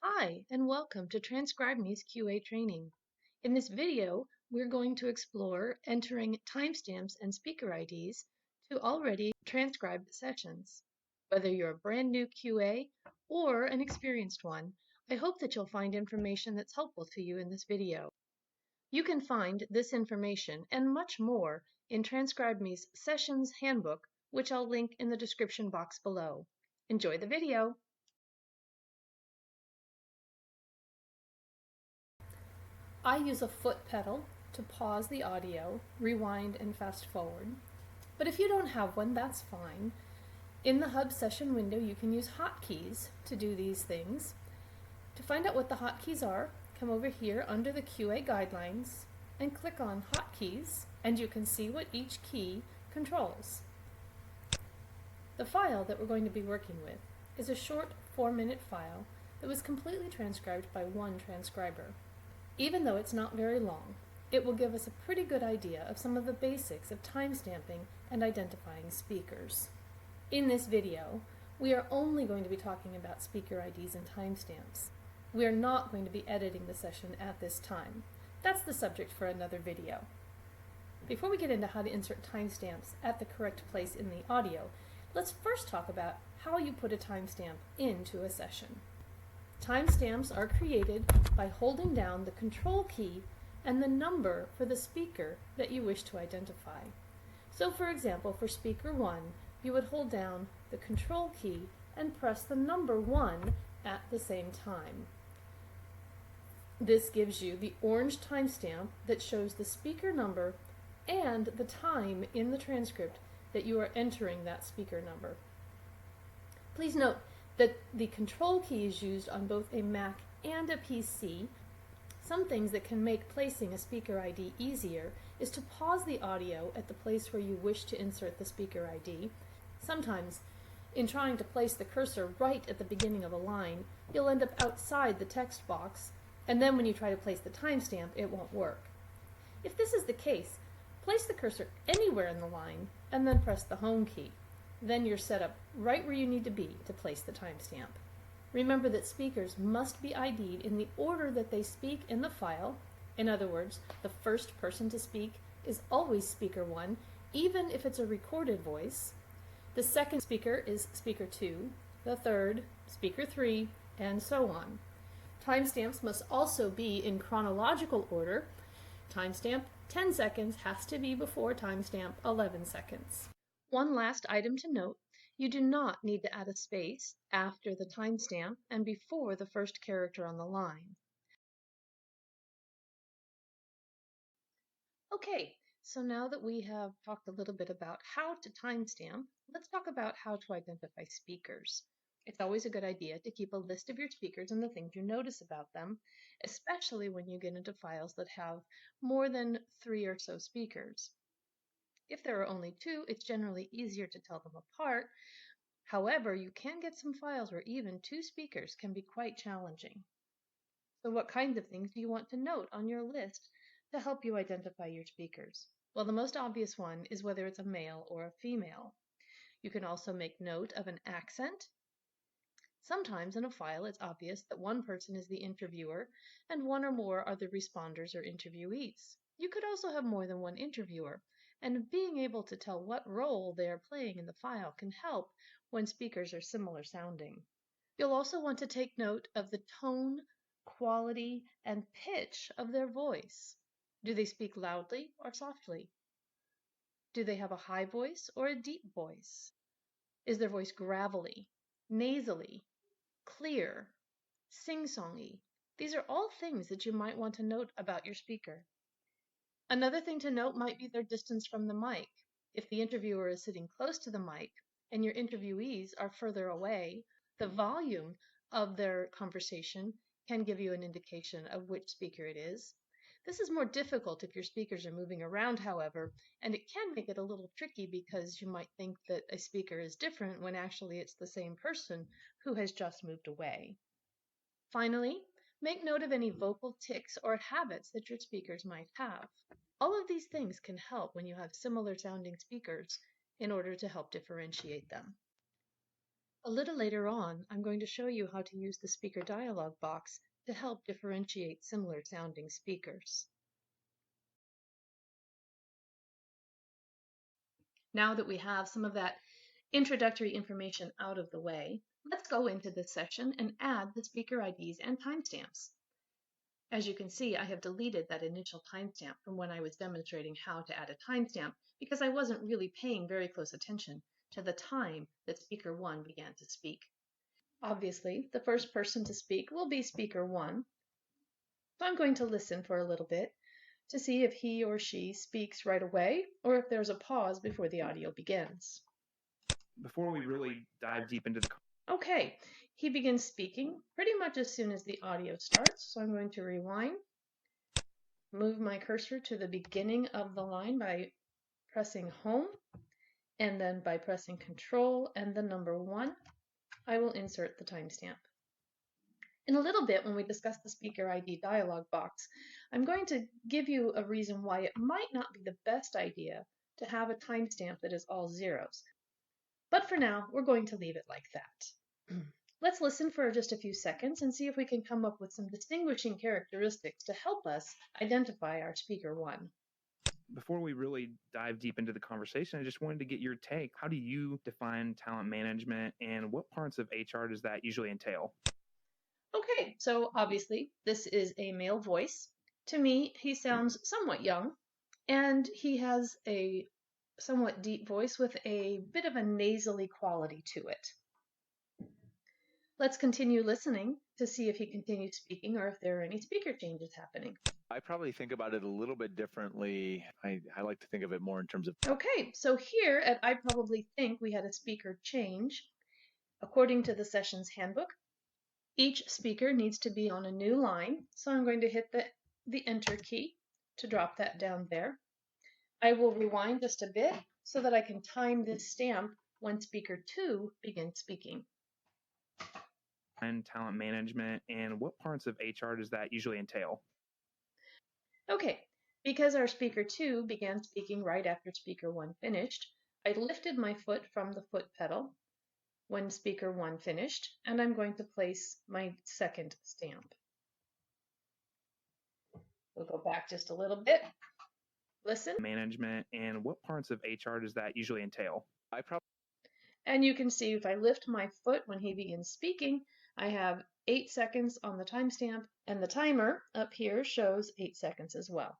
Hi, and welcome to TranscribeMe's QA training. In this video, we're going to explore entering timestamps and speaker IDs to already transcribed sessions. Whether you're a brand new QA or an experienced one, I hope that you'll find information that's helpful to you in this video. You can find this information and much more in TranscribeMe's Sessions Handbook, which I'll link in the description box below. Enjoy the video! I use a foot pedal to pause the audio, rewind, and fast forward. But if you don't have one, that's fine. In the Hub session window, you can use hotkeys to do these things. To find out what the hotkeys are, come over here under the QA guidelines and click on Hotkeys, and you can see what each key controls. The file that we're going to be working with is a short 4-minute file that was completely transcribed by one transcriber. Even though it's not very long, it will give us a pretty good idea of some of the basics of timestamping and identifying speakers. In this video, we are only going to be talking about speaker IDs and timestamps. We are not going to be editing the session at this time. That's the subject for another video. Before we get into how to insert timestamps at the correct place in the audio, let's first talk about how you put a timestamp into a session. Timestamps are created by holding down the Control key and the number for the speaker that you wish to identify. So for example, for speaker 1, you would hold down the Control key and press the number 1 at the same time. This gives you the orange timestamp that shows the speaker number and the time in the transcript that you are entering that speaker number. Please note that the Control key is used on both a Mac and a PC. Some things that can make placing a speaker ID easier is to pause the audio at the place where you wish to insert the speaker ID. Sometimes, in trying to place the cursor right at the beginning of a line, you'll end up outside the text box, and then when you try to place the timestamp, it won't work. If this is the case, place the cursor anywhere in the line and then press the Home key. Then you're set up right where you need to be to place the timestamp. Remember that speakers must be ID'd in the order that they speak in the file. In other words, the first person to speak is always speaker 1, even if it's a recorded voice. The second speaker is speaker 2, the third, speaker 3, and so on. Timestamps must also be in chronological order. Timestamp 10 seconds has to be before timestamp 11 seconds. One last item to note, you do not need to add a space after the timestamp and before the first character on the line. Okay, so now that we have talked a little bit about how to timestamp, let's talk about how to identify speakers. It's always a good idea to keep a list of your speakers and the things you notice about them, especially when you get into files that have more than 3 or so speakers. If there are only 2, it's generally easier to tell them apart. However, you can get some files where even 2 speakers can be quite challenging. So what kinds of things do you want to note on your list to help you identify your speakers? Well, the most obvious one is whether it's a male or a female. You can also make note of an accent. Sometimes in a file it's obvious that one person is the interviewer and one or more are the responders or interviewees. You could also have more than one interviewer, and being able to tell what role they are playing in the file can help when speakers are similar sounding. You'll also want to take note of the tone, quality, and pitch of their voice. Do they speak loudly or softly? Do they have a high voice or a deep voice? Is their voice gravelly, nasally, clear, sing-songy? These are all things that you might want to note about your speaker. Another thing to note might be their distance from the mic. If the interviewer is sitting close to the mic and your interviewees are further away, the volume of their conversation can give you an indication of which speaker it is. This is more difficult if your speakers are moving around, however, and it can make it a little tricky because you might think that a speaker is different when actually it's the same person who has just moved away. Finally, make note of any vocal tics or habits that your speakers might have. All of these things can help when you have similar sounding speakers in order to help differentiate them. A little later on, I'm going to show you how to use the speaker dialog box to help differentiate similar sounding speakers. Now that we have some of that introductory information out of the way, let's go into this section and add the speaker IDs and timestamps. As you can see, I have deleted that initial timestamp from when I was demonstrating how to add a timestamp because I wasn't really paying very close attention to the time that speaker 1 began to speak. Obviously, the first person to speak will be speaker 1, so I'm going to listen for a little bit to see if he or she speaks right away or if there's a pause before the audio begins. Before we really dive deep into the Okay, he begins speaking pretty much as soon as the audio starts, so I'm going to rewind, move my cursor to the beginning of the line by pressing home, and then by pressing Control and the number 1, I will insert the timestamp. In a little bit, when we discuss the speaker ID dialog box, I'm going to give you a reason why it might not be the best idea to have a timestamp that is all zeros. But for now, we're going to leave it like that. Let's listen for just a few seconds and see if we can come up with some distinguishing characteristics to help us identify our speaker 1. Before we really dive deep into the conversation, I just wanted to get your take. How do you define talent management, and what parts of HR does that usually entail? Okay, so obviously this is a male voice. To me, he sounds somewhat young, and he has a somewhat deep voice with a bit of a nasally quality to it. Let's continue listening to see if he continues speaking or if there are any speaker changes happening. I probably think about it a little bit differently. I like to think of it more in terms of... Okay, so here at I Probably Think we had a speaker change. According to the session's handbook, each speaker needs to be on a new line, so I'm going to hit the Enter key to drop that down there. I will rewind just a bit so that I can time this stamp when speaker 2 begins speaking. And talent management, and what parts of HR does that usually entail? Okay, because our speaker 2 began speaking right after speaker 1 finished, I lifted my foot from the foot pedal when speaker 1 finished, and I'm going to place my second stamp. We'll go back just a little bit. Listen. Management, and what parts of HR does that usually entail? And you can see if I lift my foot when he begins speaking, I have 8 seconds on the timestamp, and the timer up here shows 8 seconds as well.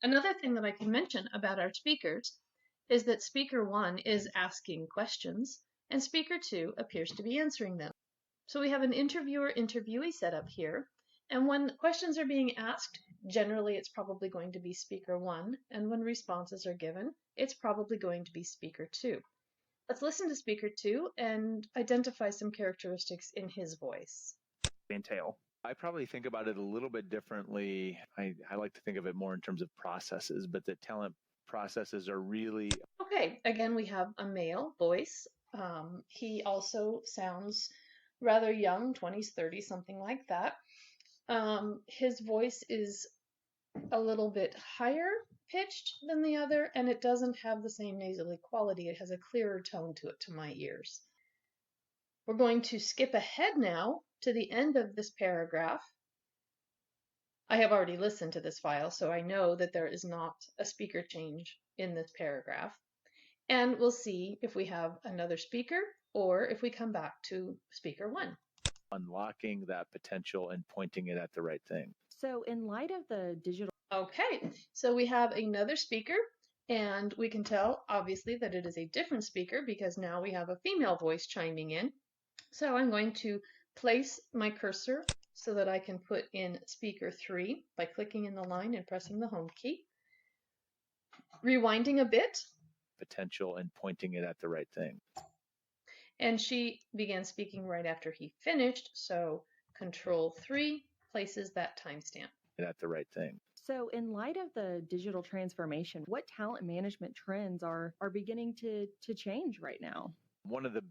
Another thing that I can mention about our speakers is that speaker 1 is asking questions, and speaker 2 appears to be answering them. So we have an interviewer-interviewee setup here, and when questions are being asked, generally it's probably going to be speaker 1, and when responses are given, it's probably going to be speaker 2. Let's listen to speaker 2 and identify some characteristics in his voice. Entail. I probably think about it a little bit differently. I like to think of it more in terms of processes, but the talent processes are really... Okay, again, we have a male voice. He also sounds rather young, 20s, 30s, something like that. His voice is a little bit higher pitched than the other, and it doesn't have the same nasally quality. It has a clearer tone to it to my ears. We're going to skip ahead now to the end of this paragraph. I have already listened to this file, so I know that there is not a speaker change in this paragraph. And we'll see if we have another speaker or if we come back to speaker 1. Unlocking that potential and pointing it at the right thing. So in light of the digital... Okay, so we have another speaker, and we can tell, obviously, that it is a different speaker because now we have a female voice chiming in. So I'm going to place my cursor so that I can put in speaker 3 by clicking in the line and pressing the home key. Rewinding a bit. Potential and pointing it at the right thing. And she began speaking right after he finished, so Control 3 places that timestamp. At the right thing. So in light of the digital transformation, what talent management trends are beginning to change right now? One of the...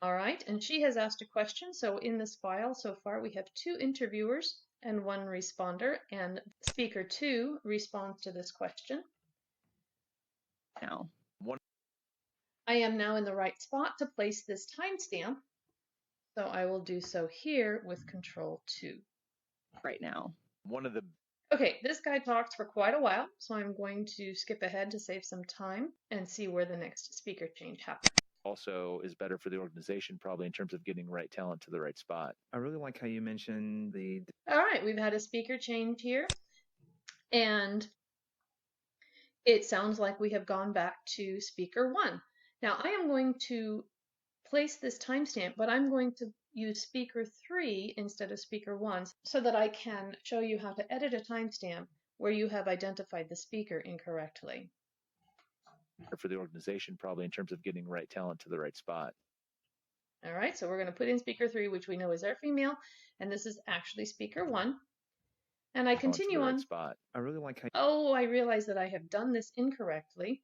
All right, and she has asked a question. So in this file so far, we have 2 interviewers and 1 responder, and speaker 2 responds to this question. Now. I am now in the right spot to place this timestamp, so I will do so here with Control 2. Right now. One of the Okay, this guy talked for quite a while, so I'm going to skip ahead to save some time and see where the next speaker change happens. also is better for the organization, probably in terms of getting right talent to the right spot. I really like how you mentioned the All right, we've had a speaker change here, and it sounds like we have gone back to speaker 1. Now I am going to place this timestamp, but I'm going to use speaker 3 instead of speaker 1 so that I can show you how to edit a timestamp where you have identified the speaker incorrectly. For the organization, probably in terms of getting right talent to the right spot. All right, so we're going to put in speaker 3, which we know is our female, and this is actually speaker 1. And I continue Talent to the on. right spot. I really like how Oh, I realize that I have done this incorrectly.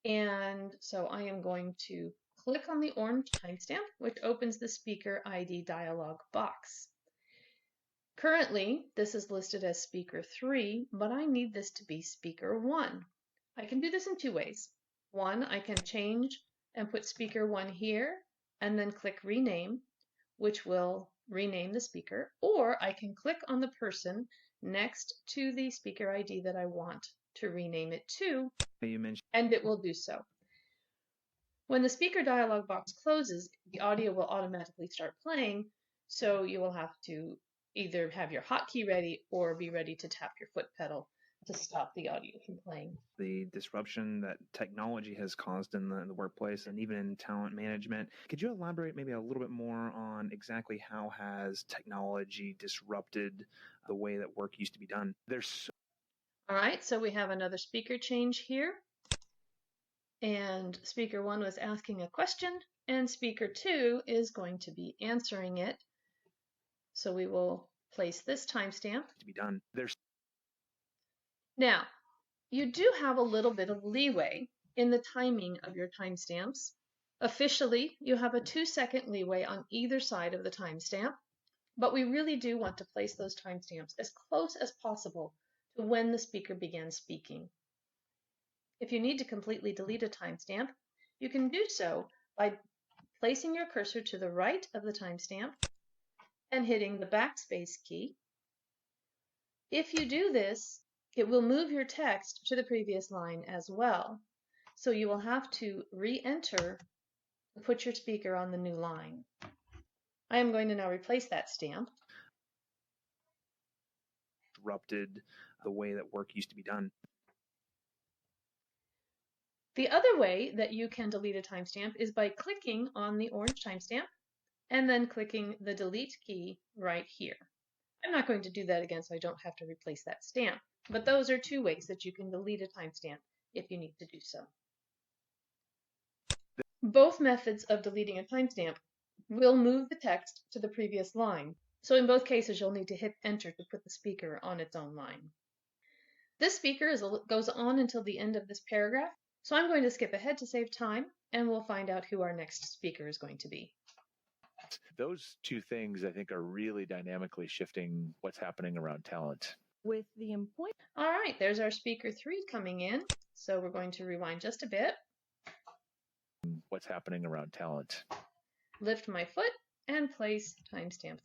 And so I am going to click on the orange timestamp, which opens the speaker ID dialog box. Currently, this is listed as speaker 3, but I need this to be speaker 1. I can do this in 2 ways. One, I can change and put speaker 1 here and then click rename, which will rename the speaker, or I can click on the person next to the speaker ID that I want to rename it to, you mentioned and it will do so. When the speaker dialog box closes, the audio will automatically start playing, so you will have to either have your hotkey ready or be ready to tap your foot pedal to stop the audio from playing. the disruption that technology has caused in the workplace and even in talent management. Could you elaborate maybe a little bit more on exactly how has technology disrupted the way that work used to be done? There's All right, so we have another speaker change here. And speaker 1 was asking a question, and speaker 2 is going to be answering it. So we will place this timestamp to be done. There's Now, you do have a little bit of leeway in the timing of your timestamps. Officially, you have a 2-second leeway on either side of the timestamp, but we really do want to place those timestamps as close as possible to when the speaker began speaking. If you need to completely delete a timestamp, you can do so by placing your cursor to the right of the timestamp and hitting the backspace key. If you do this, it will move your text to the previous line as well. So you will have to re-enter to put your speaker on the new line. I am going to now replace that stamp. Disrupted the way that work used to be done. The other way that you can delete a timestamp is by clicking on the orange timestamp and then clicking the delete key right here. I'm not going to do that again so I don't have to replace that stamp, but those are 2 ways that you can delete a timestamp if you need to do so. Both methods of deleting a timestamp will move the text to the previous line, so in both cases you'll need to hit enter to put the speaker on its own line. This speaker goes on until the end of this paragraph, so I'm going to skip ahead to save time, and we'll find out who our next speaker is going to be. those 2 things I think are really dynamically shifting what's happening around talent. With the employment. All right, there's our speaker 3 coming in, so we're going to rewind just a bit, What's happening around talent. lift my foot, and place timestamp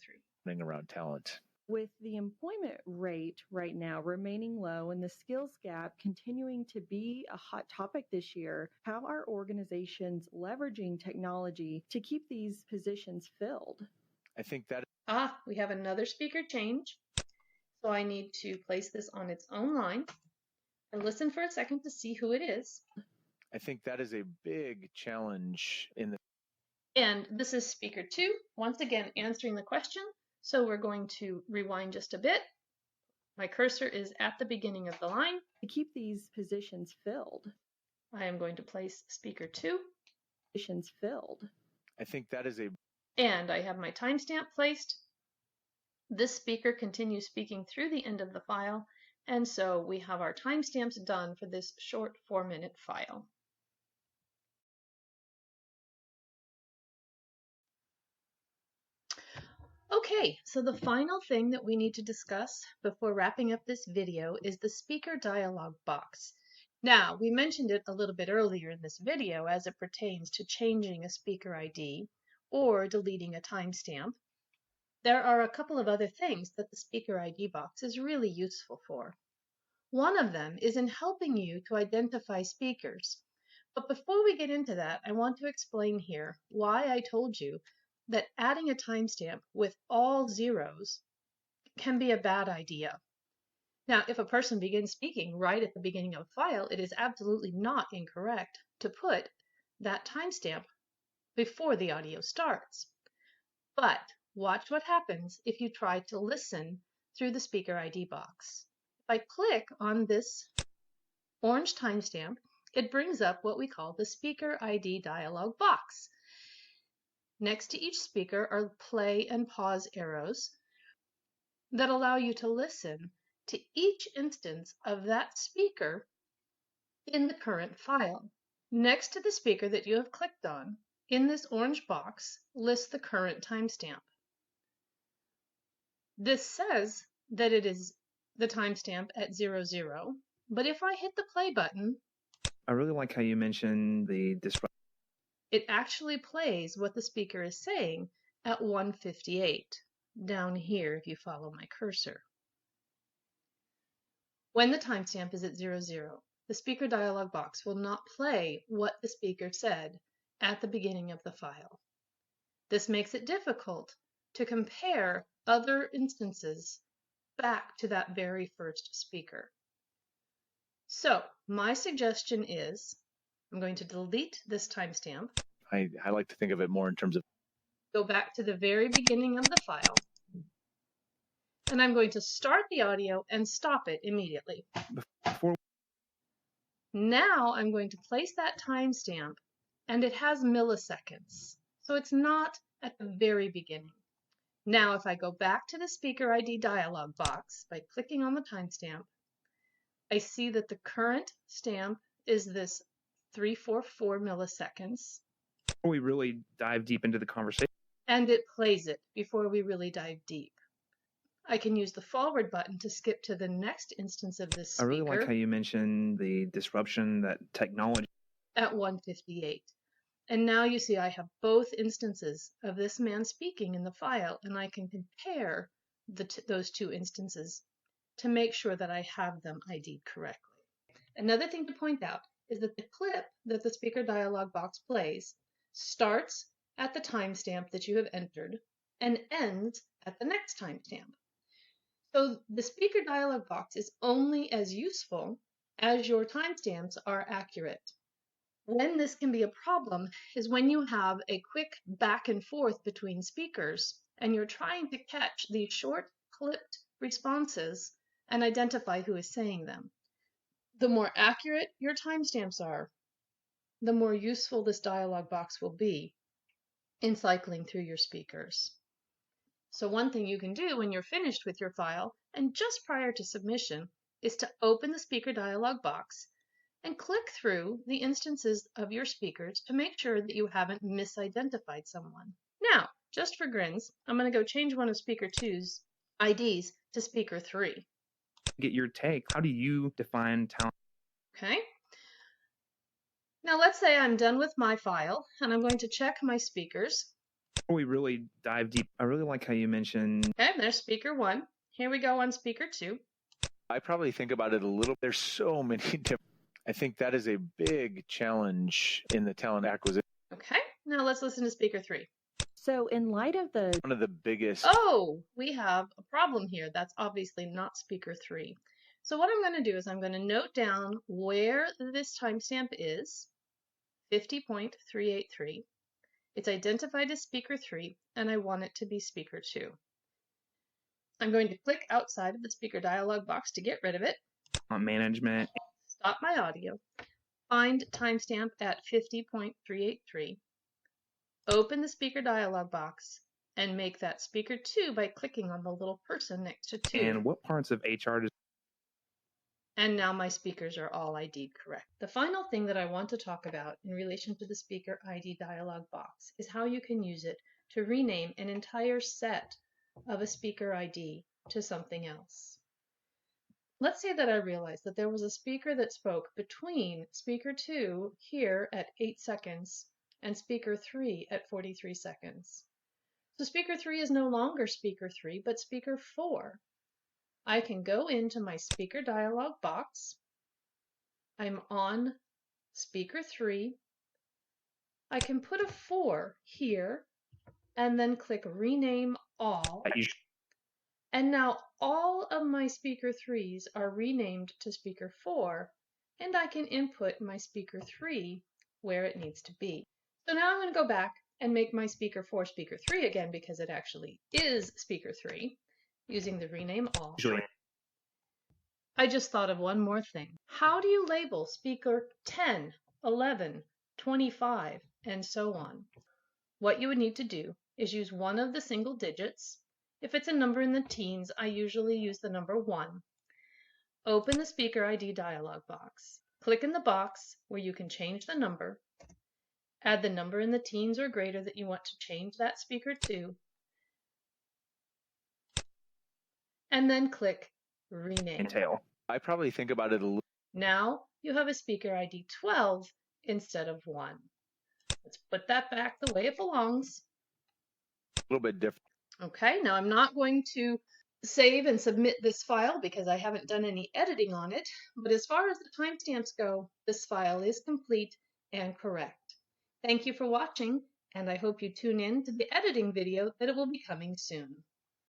3. Around talent. With the employment rate right now remaining low and the skills gap continuing to be a hot topic this year, how are organizations leveraging technology to keep these positions filled? I think that We have another speaker change, so I need to place this on its own line and listen for a second to see who it is. I think that is a big challenge in the And this is speaker 2, once again answering the question. So we're going to rewind just a bit. My cursor is at the beginning of the line. To keep these positions filled. I am going to place speaker 2. Positions filled. I think that is a And I have my timestamp placed. This speaker continues speaking through the end of the file, and so we have our timestamps done for this short 4-minute file. Okay, so the final thing that we need to discuss before wrapping up this video is the speaker dialog box. Now, we mentioned it a little bit earlier in this video as it pertains to changing a speaker ID or deleting a timestamp. There are a couple of other things that the speaker ID box is really useful for. One of them is in helping you to identify speakers. But before we get into that, I want to explain here why I told you that adding a timestamp with all zeros can be a bad idea. Now, if a person begins speaking right at the beginning of a file, it is absolutely not incorrect to put that timestamp before the audio starts. But watch what happens if you try to listen through the speaker ID box. If I click on this orange timestamp, it brings up what we call the speaker ID dialog box. Next to each speaker are play and pause arrows that allow you to listen to each instance of that speaker in the current file. Next to the speaker that you have clicked on, in this orange box, lists the current timestamp. This says that it is the timestamp at 00, but if I hit the play button, I really like how you mentioned the disrupt. It actually plays what the speaker is saying at 1:58, down here if you follow my cursor. When the timestamp is at 00, the speaker dialog box will not play what the speaker said at the beginning of the file. This makes it difficult to compare other instances back to that very first speaker. So my suggestion is I'm going to delete this timestamp. I like to think of it more in terms of Go back to the very beginning of the file, and I'm going to start the audio and stop it immediately. Now I'm going to place that timestamp, and it has milliseconds, so it's not at the very beginning. Now if I go back to the speaker ID dialog box by clicking on the timestamp, I see that the current stamp is this 344 milliseconds. Before we really dive deep into the conversation, and it plays it before we really dive deep. I can use the forward button to skip to the next instance of this speaker. I really like how you mentioned the disruption that technology at 1:58. And now you see I have both instances of this man speaking in the file, and I can compare those two instances to make sure that I have them ID'd correctly. Another thing to point out is that the clip that the speaker dialog box plays starts at the timestamp that you have entered and ends at the next timestamp. So the speaker dialog box is only as useful as your timestamps are accurate. When this can be a problem is when you have a quick back and forth between speakers and you're trying to catch these short clipped responses and identify who is saying them. The more accurate your timestamps are, the more useful this dialog box will be in cycling through your speakers. So one thing you can do when you're finished with your file and just prior to submission is to open the speaker dialog box and click through the instances of your speakers to make sure that you haven't misidentified someone. Now, just for grins, I'm going to go change one of speaker 2's IDs to speaker 3. get your take. How do you define talent? Okay. Now let's say I'm done with my file and I'm going to check my speakers. Before we really dive deep, I really like how you mentioned. Okay, there's speaker 1. Here we go on speaker 2. I probably think about it a little. There's so many different. I think that is a big challenge in the talent acquisition. Okay, now let's listen to speaker 3. So in light of the One of the biggest. Oh, we have a problem here. That's obviously not speaker 3. So what I'm going to do is I'm going to note down where this timestamp is, 50.383. It's identified as speaker 3, and I want it to be speaker 2. I'm going to click outside of the speaker dialog box to get rid of it. Management. Stop my audio. Find timestamp at 50.383. Open the speaker dialog box and make that speaker 2 by clicking on the little person next to 2. And what parts of HR does And now my speakers are all ID'd correct. The final thing that I want to talk about in relation to the speaker ID dialog box is how you can use it to rename an entire set of a speaker ID to something else. Let's say that I realized that there was a speaker that spoke between speaker 2 here at 8 seconds and speaker 3 at 43 seconds. So speaker 3 is no longer speaker 3, but speaker 4. I can go into my speaker dialog box. I'm on speaker 3. I can put a 4 here and then click rename all. And now all of my speaker 3s are renamed to speaker 4, and I can input my speaker 3 where it needs to be. So now I'm going to go back and make my speaker 4 speaker 3 again, because it actually is speaker 3, using the rename all. I just thought of one more thing. How do you label speaker 10, 11, 25, and so on? What you would need to do is use one of the single digits. If it's a number in the teens, I usually use the number 1. Open the Speaker ID dialog box. Click in the box where you can change the number. Add the number in the teens or greater that you want to change that speaker to. And then click Rename. I probably think about it a little. Now you have a speaker ID 12 instead of 1. Let's put that back the way it belongs. A little bit different. Okay, now I'm not going to save and submit this file because I haven't done any editing on it, but as far as the timestamps go, this file is complete and correct. Thank you for watching, and I hope you tune in to the editing video that it will be coming soon.